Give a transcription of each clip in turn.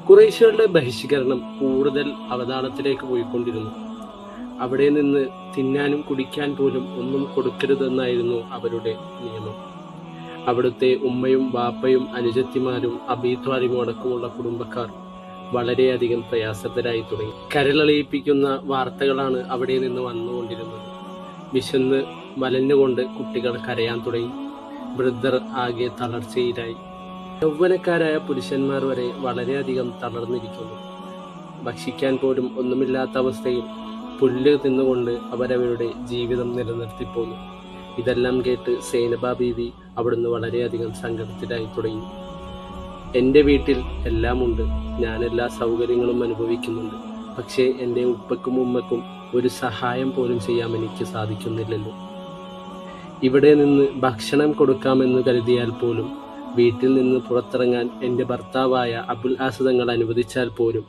ഖുറൈശികളുടെ ബഹിഷ്കരണം കൂടുതൽ അവതാളത്തിലേക്ക് പോയിക്കൊണ്ടിരുന്നു. അവിടെ നിന്ന് തിന്നാനും കുടിക്കാൻ പോലും ഒന്നും കൊടുക്കരുതെന്നായിരുന്നു അവരുടെ നിയമം. അവിടുത്തെ ഉമ്മയും ബാപ്പയും അനുജത്തിമാരും അബീ ത്വാലിബും അടക്കമുള്ള കുടുംബക്കാർ വളരെയധികം പ്രയാസത്തിലായി തുടങ്ങി. കരളലിയിപ്പിക്കുന്ന വാർത്തകളാണ് അവിടെ നിന്ന് വന്നുകൊണ്ടിരുന്നത്. വിശന്ന് വലഞ്ഞുകൊണ്ട് കുട്ടികൾ കരയാൻ തുടങ്ങി. വൃദ്ധർ ആകെ തളർച്ചയിലായി. യൗവനക്കാരായ പുരുഷന്മാർ വരെ വളരെയധികം തളർന്നിരിക്കുന്നു. ഭക്ഷിക്കാൻ പോലും ഒന്നുമില്ലാത്ത അവസ്ഥയിൽ പുല്ല് തിന്നുകൊണ്ട് അവരവരുടെ ജീവിതം നിലനിർത്തിപ്പോന്നു. ഇതെല്ലാം കേട്ട് സൈനബ ബീവി അവിടുന്ന് വളരെയധികം സങ്കടത്തിലായി തുടങ്ങി. എൻ്റെ വീട്ടിൽ എല്ലാമുണ്ട്, ഞാൻ എല്ലാ സൗകര്യങ്ങളും അനുഭവിക്കുന്നുണ്ട്. പക്ഷേ എൻ്റെ ഉപ്പക്കും ഉമ്മക്കും ഒരു സഹായം പോലും ചെയ്യാൻ എനിക്ക് സാധിക്കുന്നില്ലല്ലോ. ഇവിടെ നിന്ന് ഭക്ഷണം കൊടുക്കാമെന്ന് കരുതിയാൽ പോലും, വീട്ടിൽ നിന്ന് പുറത്തിറങ്ങാൻ എൻ്റെ ഭർത്താവായ അബുൽ ആസ് തങ്ങൾ അനുവദിച്ചാൽ പോലും,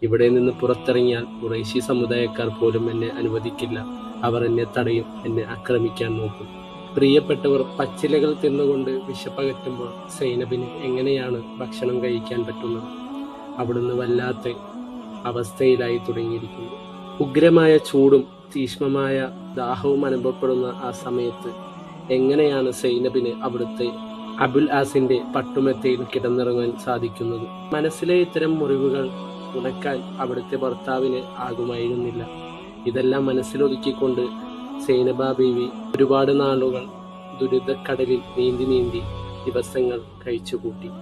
ഇവിടെ നിന്ന് പുറത്തിറങ്ങിയാൽ ഖുറൈശി സമുദായക്കാർ പോലും എന്നെ അനുവദിക്കില്ല. അവർ എന്നെ തടയും, എന്നെ ആക്രമിക്കാൻ നോക്കും. പ്രിയപ്പെട്ടവർ പച്ചിലകൾ തിന്നുകൊണ്ട് വിശപ്പകറ്റുമ്പോൾ സൈനബിന് എങ്ങനെയാണ് ഭക്ഷണം കഴിക്കാൻ പറ്റുന്നത്? അവിടുന്ന് വല്ലാത്ത അവസ്ഥയിലായി തുടങ്ങിയിരിക്കുന്നു. ഉഗ്രമായ ചൂടും തീക്ഷ്ണമായ ദാഹവും അനുഭവപ്പെടുന്ന ആ സമയത്ത് എങ്ങനെയാണ് സൈനബിന് അവിടുത്തെ അബുൽ ആസിന്റെ പട്ടുമെത്തയിൽ കിടന്നിറങ്ങാൻ സാധിക്കുന്നത്? മനസ്സിലെ ഇത്തരം മുറിവുകൾ ഉണക്കാൻ അവിടുത്തെ ഭർത്താവിന് ആകുമായിരുന്നില്ല. ഇതെല്ലാം മനസ്സിലൊതുക്കിക്കൊണ്ട് സൈനബ ബീവി ഒരുപാട് നാളുകൾ ദുരിതക്കടലിൽ നീന്തി ദിവസങ്ങൾ കഴിച്ചുകൂട്ടി.